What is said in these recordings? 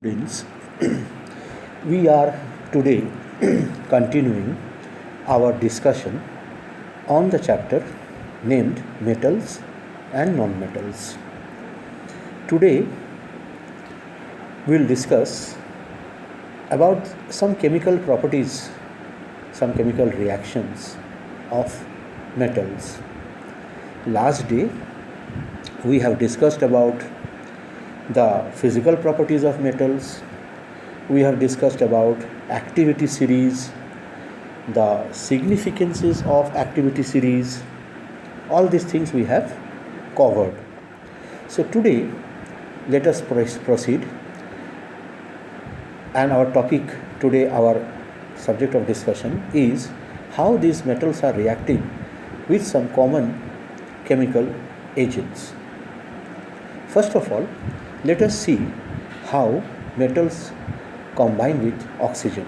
Students, we are today continuing our discussion on the chapter named Metals and Non-Metals. Today we'll discuss about some chemical properties, some chemical reactions of metals. Last day we have discussed about the physical properties of metals. We have discussed about activity series, the significances of activity series. All these things we have covered. So today let us proceed, and our topic today, our subject of discussion is how these metals are reacting with some common chemical agents. First of all, let us see how metals combine with oxygen.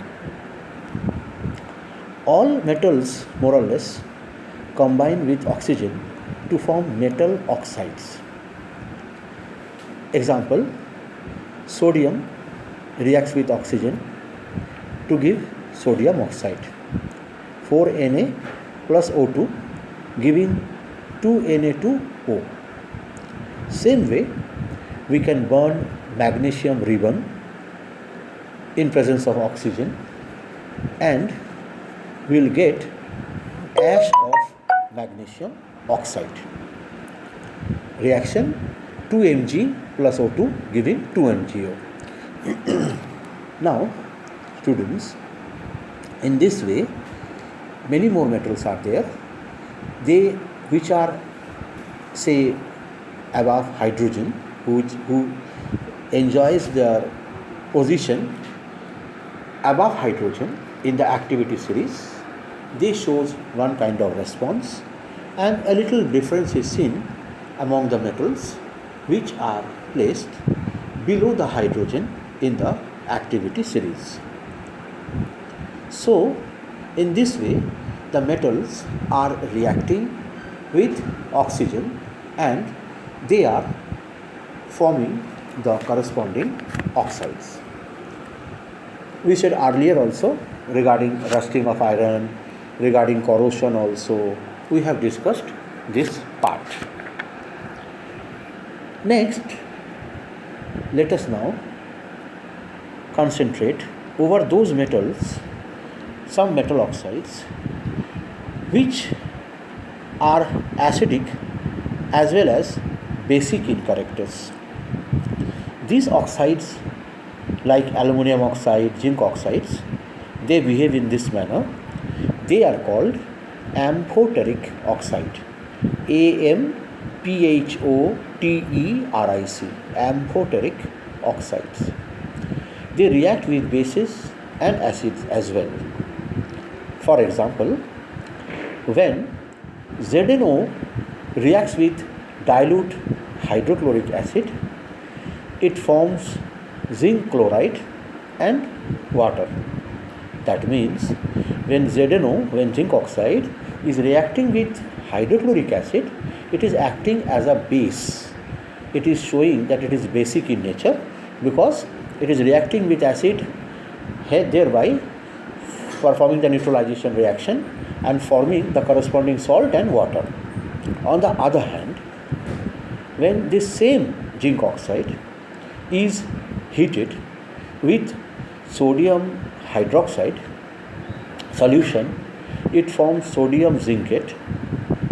All metals, more or less, combine with oxygen to form metal oxides. Example, sodium reacts with oxygen to give sodium oxide. 4Na plus O2 giving 2Na2O. Same way, we can burn magnesium ribbon in presence of oxygen and we will get ash of magnesium oxide. Reaction 2Mg plus O2 giving 2MgO. Now, students, in this way, many more metals are there. They which are, say, above hydrogen, who enjoys their position above hydrogen in the activity series, they shows one kind of response, and a little difference is seen among the metals which are placed below the hydrogen in the activity series. So, in this way, the metals are reacting with oxygen and they are forming the corresponding oxides. We said earlier also regarding rusting of iron, regarding corrosion also, we have discussed this part. Next, let us now concentrate over those metals, some metal oxides, which are acidic as well as basic in characters. These oxides, like aluminum oxide, zinc oxides, they behave in this manner. They are called amphoteric oxide. Amphoteric, amphoteric oxides. They react with bases and acids as well. For example, when ZnO reacts with dilute hydrochloric acid, it forms zinc chloride and water. That means when ZnO, when zinc oxide is reacting with hydrochloric acid, it is acting as a base. It is showing that it is basic in nature because it is reacting with acid, thereby performing the neutralization reaction and forming the corresponding salt and water. On the other hand, when this same zinc oxide is heated with sodium hydroxide solution, it forms sodium zincate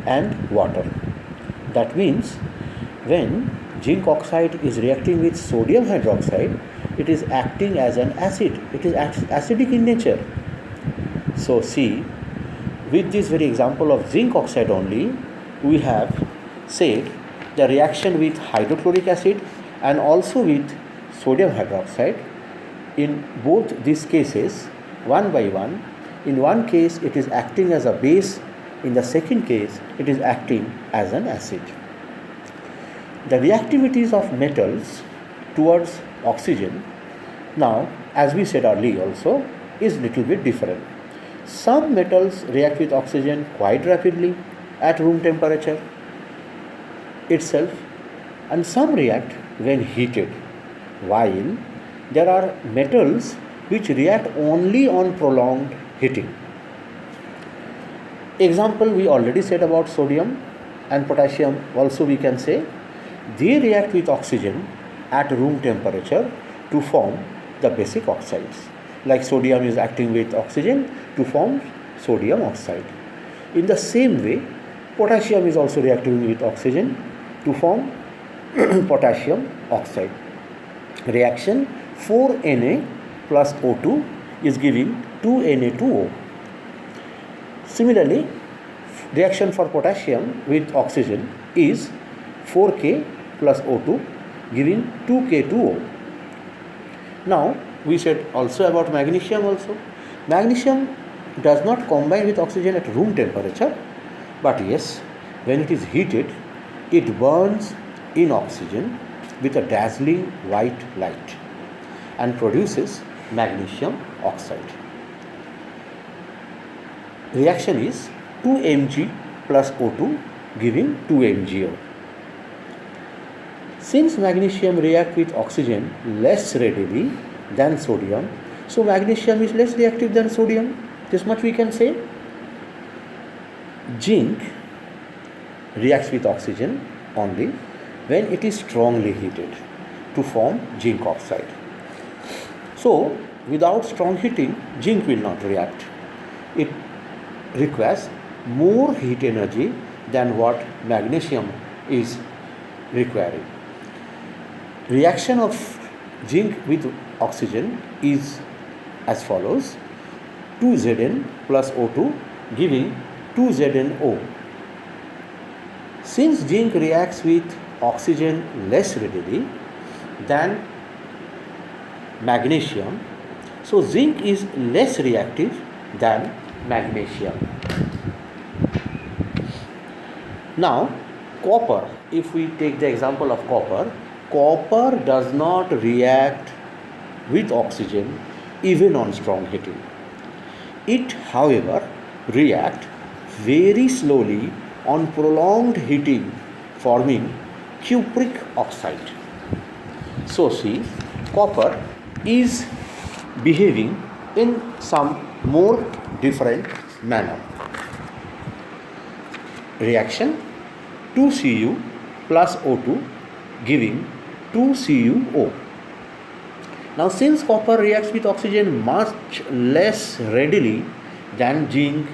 and water. That means when zinc oxide is reacting with sodium hydroxide, it is acting as an acid. It is acidic in nature. So see, with this very example of zinc oxide only, we have said the reaction with hydrochloric acid and also with sodium hydroxide. In both these cases, one by one, in one case it is acting as a base, in the second case it is acting as an acid. The reactivities of metals towards oxygen, now as we said earlier also, is little bit different. Some metals react with oxygen quite rapidly at room temperature itself, and some react when heated, while there are metals which react only on prolonged heating. Example we already said about sodium and potassium, also we can say they react with oxygen at room temperature to form the basic oxides. Like sodium is acting with oxygen to form sodium oxide. In the same way, potassium is also reacting with oxygen to form potassium oxide. Reaction 4Na plus O2 is giving 2Na2O. Similarly, reaction for potassium with oxygen is 4K plus O2 giving 2K2O. Now we said also about magnesium also. Magnesium does not combine with oxygen at room temperature, but yes, when it is heated, it burns in oxygen with a dazzling white light and produces magnesium oxide. Reaction is 2Mg plus O2 giving 2MgO. Since magnesium reacts with oxygen less readily than sodium, so magnesium is less reactive than sodium. This much we can say. Zinc reacts with oxygen only when it is strongly heated to form zinc oxide. So, without strong heating, zinc will not react. It requires more heat energy than what magnesium is requiring. Reaction of zinc with oxygen is as follows: 2Zn plus O2 giving 2ZnO. Since zinc reacts with oxygen less readily than magnesium, so zinc is less reactive than magnesium. Now, copper, if we take the example of copper, copper does not react with oxygen even on strong heating. It, however, reacts very slowly on prolonged heating, forming cupric oxide. So see, copper is behaving in some more different manner. Reaction 2Cu plus O2 giving 2CuO. Now since copper reacts with oxygen much less readily than zinc,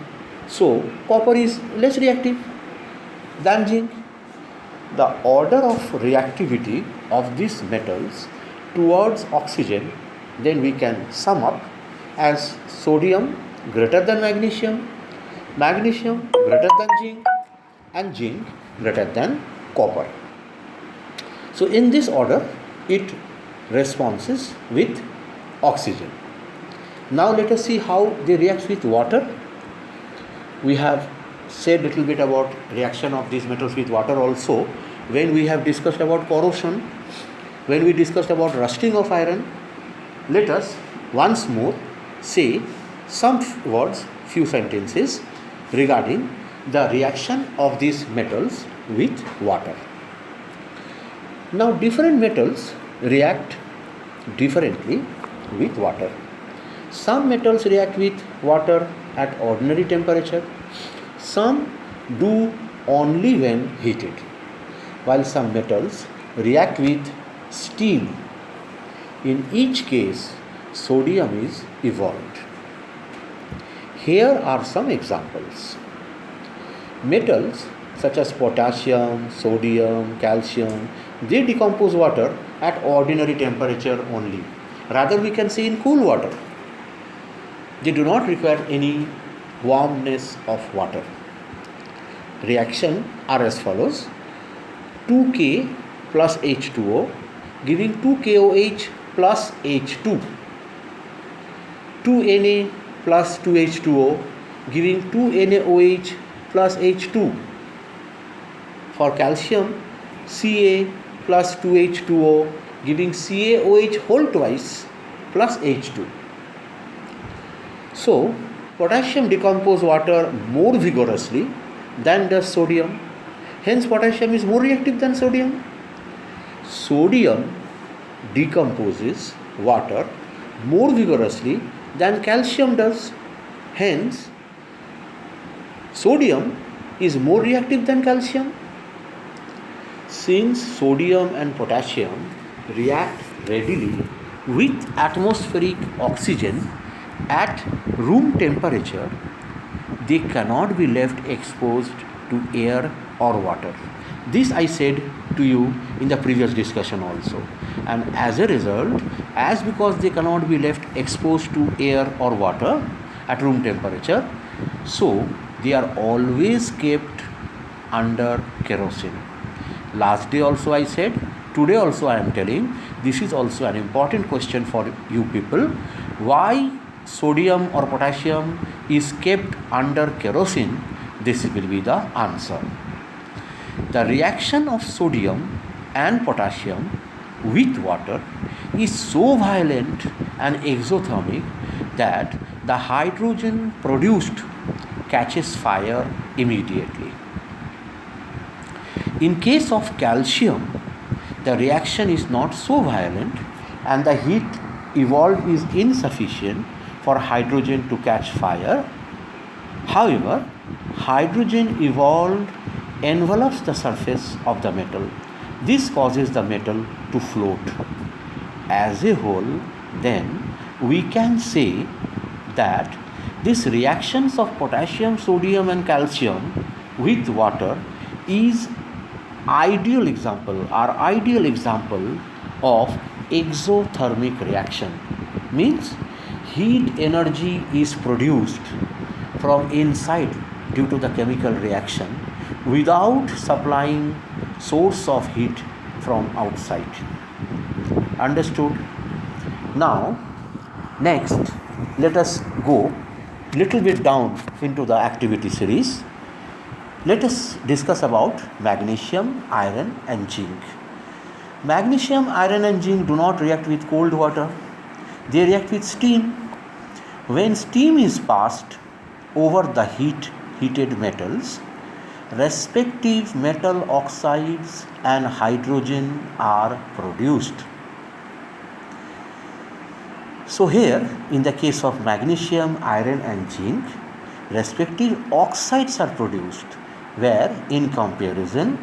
so copper is less reactive than zinc. The order of reactivity of these metals towards oxygen then we can sum up as sodium greater than magnesium, magnesium greater than zinc, and zinc greater than copper. So in this order it responds with oxygen. Now let us see how they react with water. We have said little bit about reaction of these metals with water also when we have discussed about corrosion, when we discussed about rusting of iron. Let us once more say some words, few sentences regarding the reaction of these metals with water. Now different metals react differently with water. Some metals react with water at ordinary temperature, some do only when heated, while some metals react with steam. In each case, sodium is evolved. Here are some examples. Metals such as potassium, sodium, calcium, they decompose water at ordinary temperature only. Rather, we can say in cool water. They do not require any warmness of water. Reaction are as follows: 2K plus H2O giving 2KOH plus H2, 2Na plus 2H2O giving 2NaOH plus H2. For calcium, Ca plus 2H2O giving CaOH whole twice plus H2. So, potassium decomposes water more vigorously than does sodium. Hence, potassium is more reactive than sodium. Sodium decomposes water more vigorously than calcium does. Hence, sodium is more reactive than calcium. Since sodium and potassium react readily with atmospheric oxygen at room temperature, they cannot be left exposed to air or water. This I said to you in the previous discussion also. And as a result, as because they cannot be left exposed to air or water at room temperature, so they are always kept under kerosene. Last day also I said, today also I am telling, this is also an important question for you people. Why sodium or potassium is kept under kerosene? This will be the answer. The reaction of sodium and potassium with water is so violent and exothermic that the hydrogen produced catches fire immediately. In case of calcium, the reaction is not so violent and the heat evolved is insufficient for hydrogen to catch fire. However, hydrogen evolved envelops the surface of the metal. This causes the metal to float. As a whole, then, we can say that these reactions of potassium, sodium and calcium with water is ideal example of exothermic reaction. Means heat energy is produced from inside due to the chemical reaction without supplying source of heat from outside. Understood? Now, next, let us go little bit down into the activity series. Let us discuss about magnesium, iron and zinc. Magnesium, iron and zinc do not react with cold water. They react with steam. When steam is passed over the heated metals, respective metal oxides and hydrogen are produced. So here, in the case of magnesium, iron and zinc, respective oxides are produced, where in comparison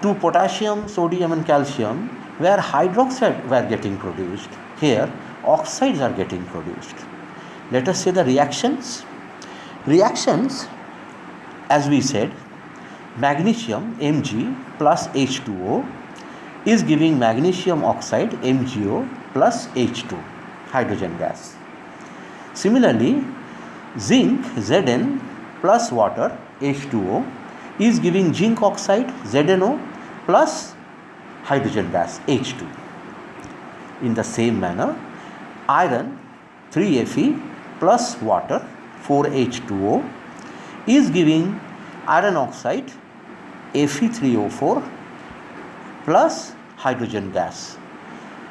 to potassium, sodium and calcium, where hydroxide were getting produced, here oxides are getting produced. Let us say the reactions. Reactions, as we said, magnesium Mg plus H2O is giving magnesium oxide MgO plus H2, hydrogen gas. Similarly, zinc Zn plus water H2O is giving zinc oxide ZnO plus hydrogen gas H2. In the same manner, iron 3Fe plus water 4H2O is giving iron oxide Fe3O4 plus hydrogen gas,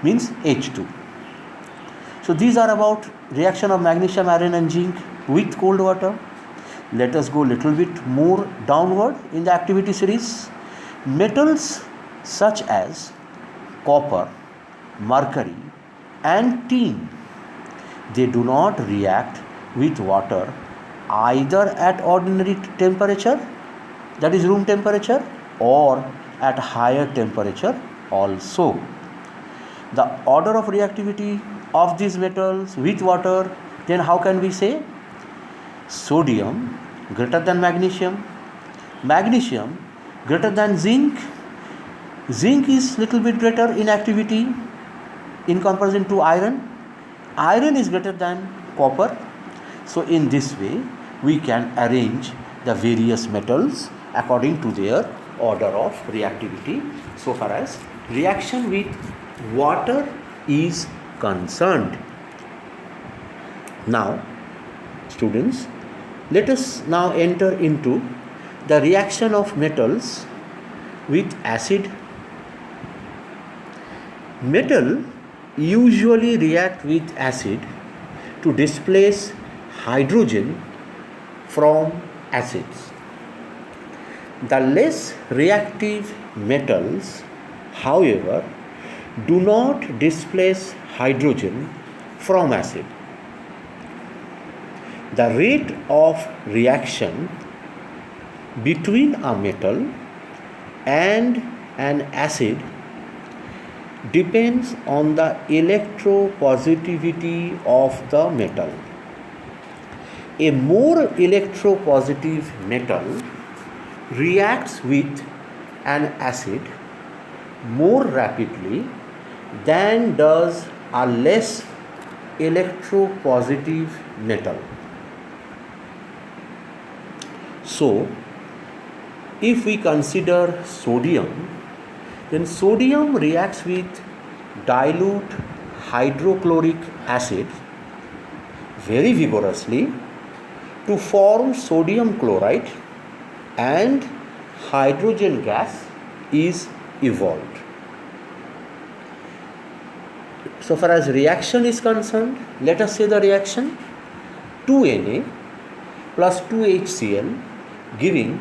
means H2. So these are about reaction of magnesium, iron and zinc with cold water. Let us go little bit more downward in the activity series. Metals such as copper, mercury and tin, they do not react with water either at ordinary temperature, that is room temperature, or at higher temperature also. The order of reactivity of these metals with water, then how can we say? Sodium greater than magnesium, magnesium greater than zinc, zinc is little bit greater in activity in comparison to iron, iron is greater than copper. So in this way we can arrange the various metals according to their order of reactivity so far as reaction with water is concerned. Now, students, let us now enter into the reaction of metals with acid. Metal usually react with acid to displace hydrogen from acids. The less reactive metals, however, do not displace hydrogen from acid. The rate of reaction between a metal and an acid depends on the electropositivity of the metal. A more electropositive metal reacts with an acid more rapidly than does a less electropositive metal. So, if we consider sodium, then sodium reacts with dilute hydrochloric acid very vigorously to form sodium chloride, and hydrogen gas is evolved. So far as reaction is concerned, let us say the reaction 2Na plus 2HCl giving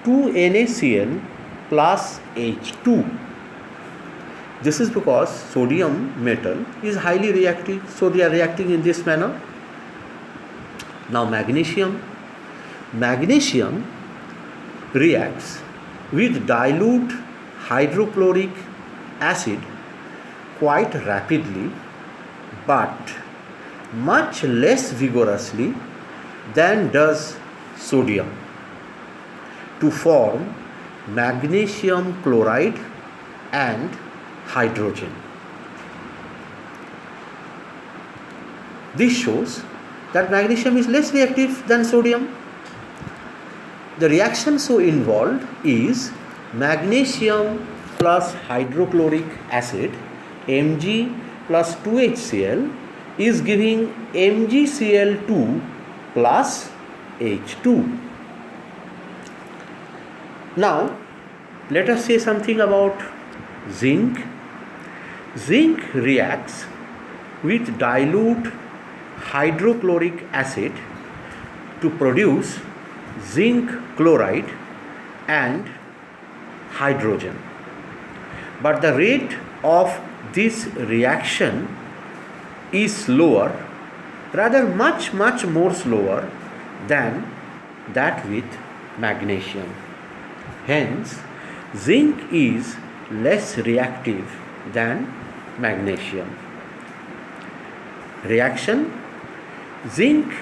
2NaCl plus H2. This is because sodium metal is highly reactive, so they are reacting in this manner. Now magnesium reacts with dilute hydrochloric acid quite rapidly but much less vigorously than does sodium to form magnesium chloride and hydrogen. This shows that magnesium is less reactive than sodium. The reaction so involved is magnesium plus hydrochloric acid, Mg plus 2HCl is giving MgCl2 plus H2. Now, let us say something about zinc. Zinc reacts with dilute hydrochloric acid to produce zinc chloride and hydrogen. But the rate of this reaction is slower, rather much more slower than that with magnesium. Hence, zinc is less reactive than magnesium. Reaction zinc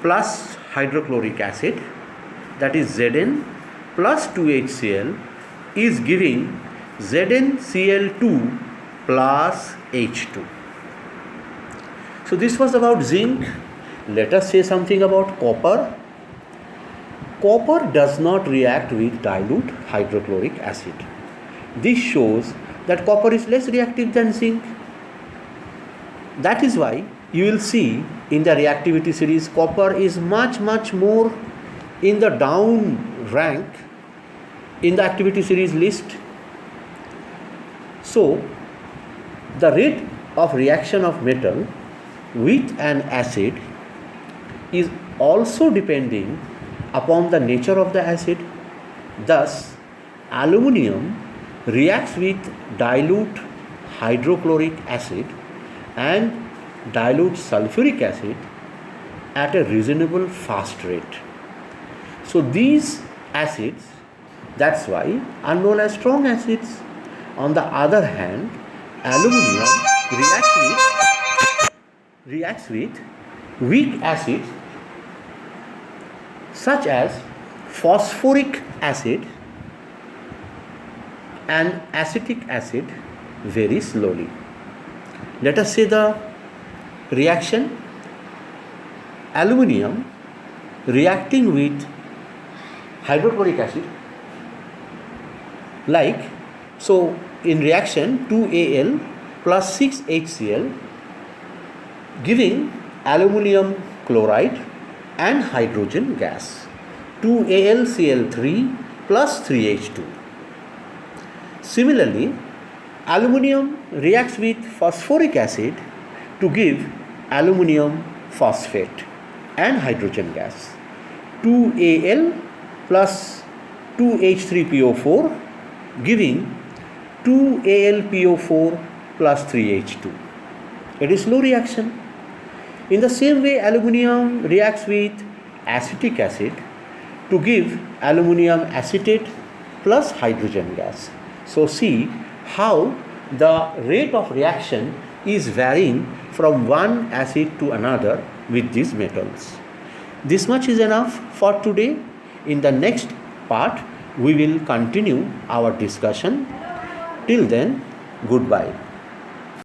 plus hydrochloric acid, that is Zn plus 2HCl, is giving ZnCl2 plus H2. So this was about zinc. Let us say something about copper. Copper does not react with dilute hydrochloric acid. This shows that copper is less reactive than zinc. That is why you will see in the reactivity series copper is much more in the down rank in the activity series list. So the rate of reaction of metal with an acid is also depending upon the nature of the acid. Thus, aluminium reacts with dilute hydrochloric acid and dilute sulfuric acid at a reasonable fast rate. So these acids, that's why, are known as strong acids. On the other hand, aluminium reacts with weak acids such as phosphoric acid and acetic acid very slowly. Let us say the reaction aluminium reacting with hydrochloric acid, like so in reaction 2Al plus 6HCl giving aluminium chloride and hydrogen gas, 2AlCl3 plus 3H2. Similarly, aluminium reacts with phosphoric acid to give aluminium phosphate and hydrogen gas, 2Al plus 2H3PO4 giving 2Alpo4 plus 3H2. It is slow reaction. In the same way, aluminium reacts with acetic acid to give aluminium acetate plus hydrogen gas. So see how the rate of reaction is varying from one acid to another with these metals. This much is enough for today. In the next part, we will continue our discussion. Till then, goodbye.